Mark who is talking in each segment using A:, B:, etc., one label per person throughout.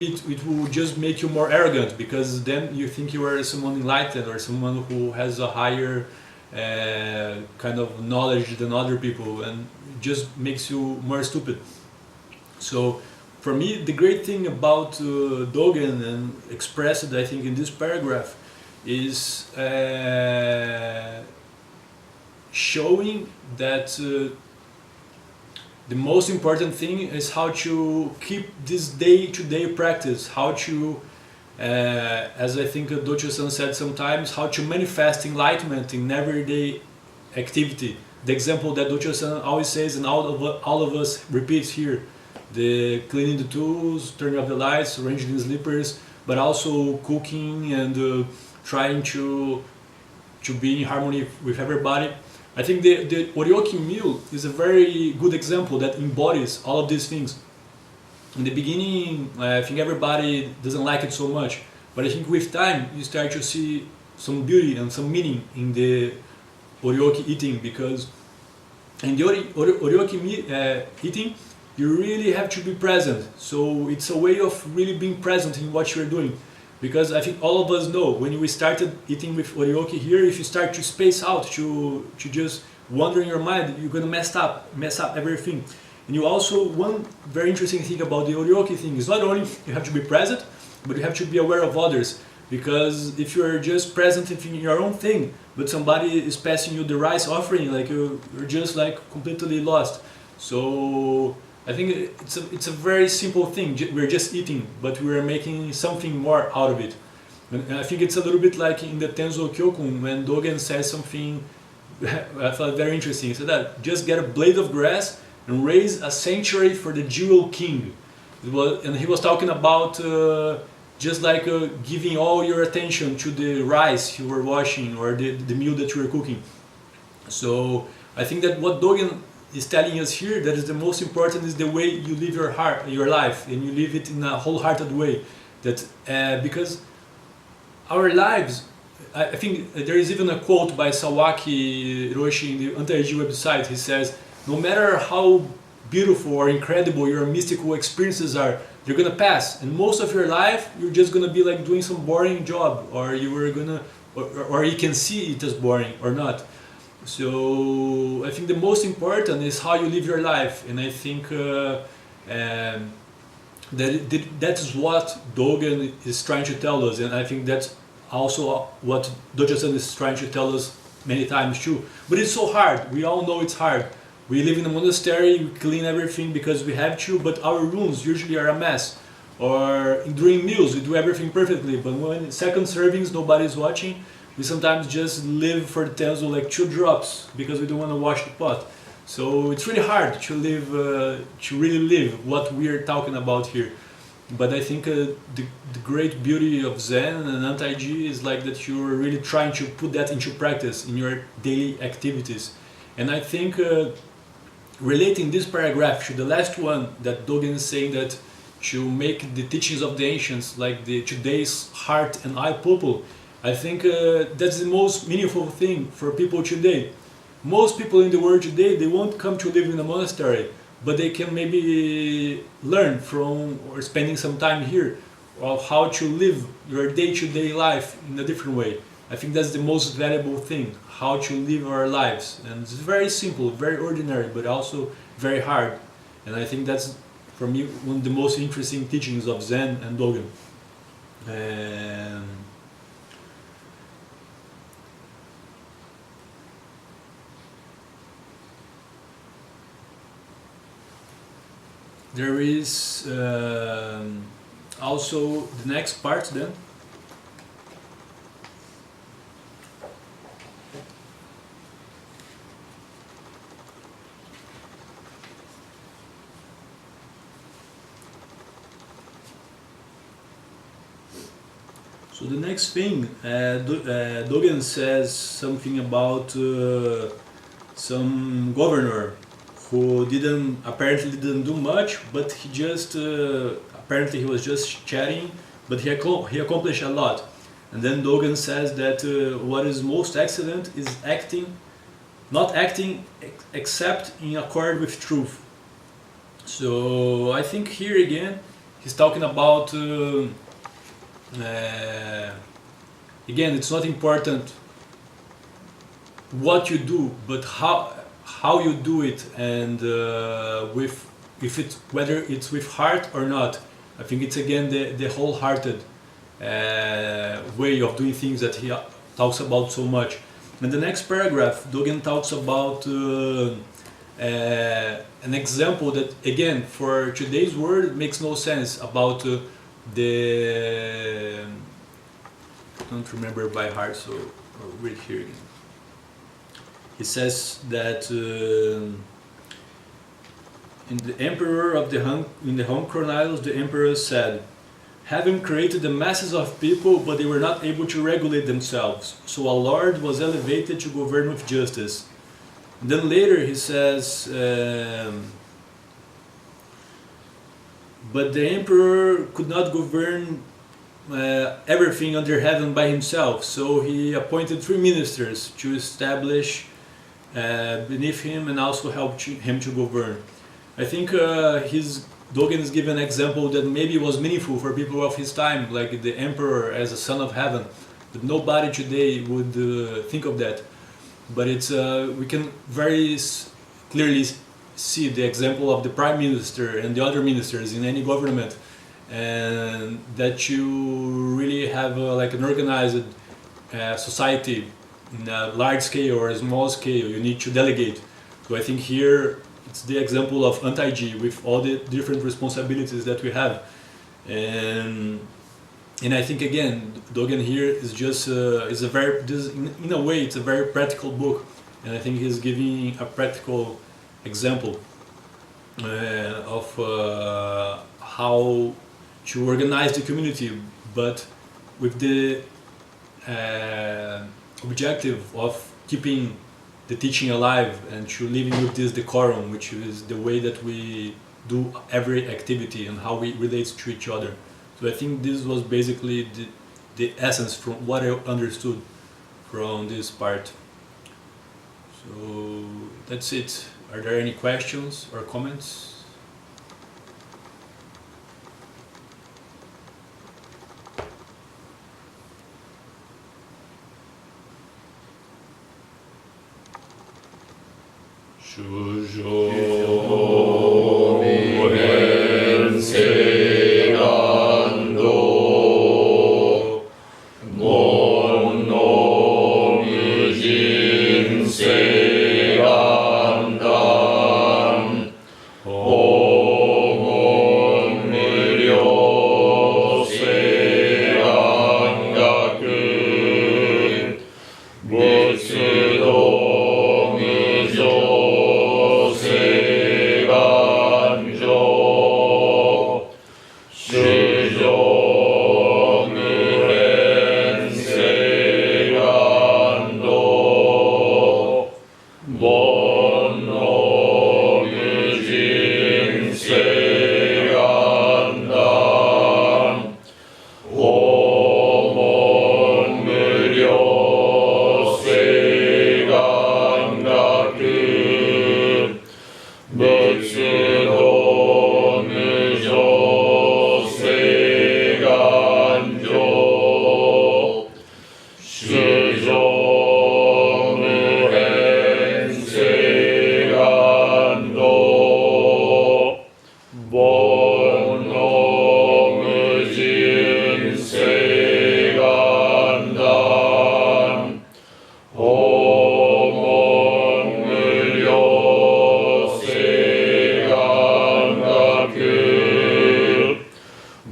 A: it will just make you more arrogant, because then you think you are someone enlightened or someone who has a higher kind of knowledge than other people, and it just makes you more stupid. So for me, the great thing about Dogen, and expressed I think in this paragraph, is showing that the most important thing is how to keep this day-to-day practice, how to, as I think Docho-san said sometimes, how to manifest enlightenment in everyday activity. The example that Docho-san always says, and all of us repeats here, the cleaning the tools, turning off the lights, arranging the slippers, but also cooking and trying to be in harmony with everybody. I think the Oryoki meal is a very good example that embodies all of these things. In the beginning, I think everybody doesn't like it so much, but I think with time you start to see some beauty and some meaning in the Oryoki eating, because in the Oryoki eating, you really have to be present. So it's a way of really being present in what you're doing. Because I think all of us know, when we started eating with Oryoki here, if you start to space out, to just wander in your mind, you're gonna mess up everything. And you also, one very interesting thing about the Oryoki thing is not only you have to be present, but you have to be aware of others. Because if you're just present in your own thing, but somebody is passing you the rice offering, like you're just like completely lost. So I think it's a very simple thing. We're just eating, but we're making something more out of it. And I think it's a little bit like in the Tenzo Kyokun, when Dogen says something I thought very interesting. He said that just get a blade of grass and raise a sanctuary for the jewel king. And he was talking about just like giving all your attention to the rice you were washing, or the meal that you were cooking. So I think that what Dogen is telling us here, that is the most important, is the way you live your life, and you live it in a wholehearted way. That because our lives, I think there is even a quote by Sawaki Hiroshi in the Anti-Age website. He says, no matter how beautiful or incredible your mystical experiences are, they're gonna pass, and most of your life you're just gonna be like doing some boring job, or you were gonna, or you can see it as boring or not. So I think the most important is how you live your life, and I think that is what Dogen is trying to tell us, and I think that's also what Dojo-san is trying to tell us many times too. But it's so hard. We all know it's hard. We live in a monastery, we clean everything because we have to, but our rooms usually are a mess. Or during meals, we do everything perfectly, but when second servings, nobody's watching. We sometimes just live for the tenzo like 2 drops because we don't want to wash the pot. So it's really hard to live, to really live what we are talking about here. But I think the great beauty of Zen and Antai-Ji is like that you're really trying to put that into practice in your daily activities. And I think relating this paragraph to the last one, that Dogen is saying that to make the teachings of the ancients like the today's heart and eye pupil, I think that's the most meaningful thing for people today. Most people in the world today, they won't come to live in a monastery, but they can maybe learn from, or spending some time here, of how to live your day-to-day life in a different way. I think that's the most valuable thing, how to live our lives. And it's very simple, very ordinary, but also very hard. And I think that's, for me, one of the most interesting teachings of Zen and Dogen. And there is also the next part then. So the next thing, Dogen says something about some governor who apparently didn't do much, but he just, apparently he was just chatting, but he accomplished a lot. And then Dogen says that what is most excellent is not acting except in accord with truth. So I think here again, he's talking about again, it's not important what you do, but how you do it, and with whether it's with heart or not. I think it's again the wholehearted way of doing things that he talks about so much. In the next paragraph, Dogen talks about an example that, again, for today's world makes no sense, about the, I don't remember by heart, so I'll read it here again. He says that in the Emperor of in the Home Chronicles, the Emperor said, "Having created the masses of people, but they were not able to regulate themselves, so a lord was elevated to govern with justice." And then later he says, "But the emperor could not govern everything under heaven by himself, so he appointed 3 ministers to establish beneath him and also help him to govern." I think Dogen is giving an example that maybe was meaningful for people of his time, like the emperor as a son of heaven, but nobody today would think of that. But it's we can very clearly see the example of the prime minister and the other ministers in any government, and that you really have like an organized society in a large scale or a small scale. You need to delegate. So I think here it's the example of anti-G with all the different responsibilities that we have, and I think again Dogen here is just is a very in a way it's a very practical book, and I think he's giving a practical example of how to organize the community, but with the objective of keeping the teaching alive and to living with this decorum, which is the way that we do every activity and how we relate to each other. So I think this was basically the essence from what I understood from this part. So that's it. Are there any questions or comments?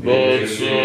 B: Butsu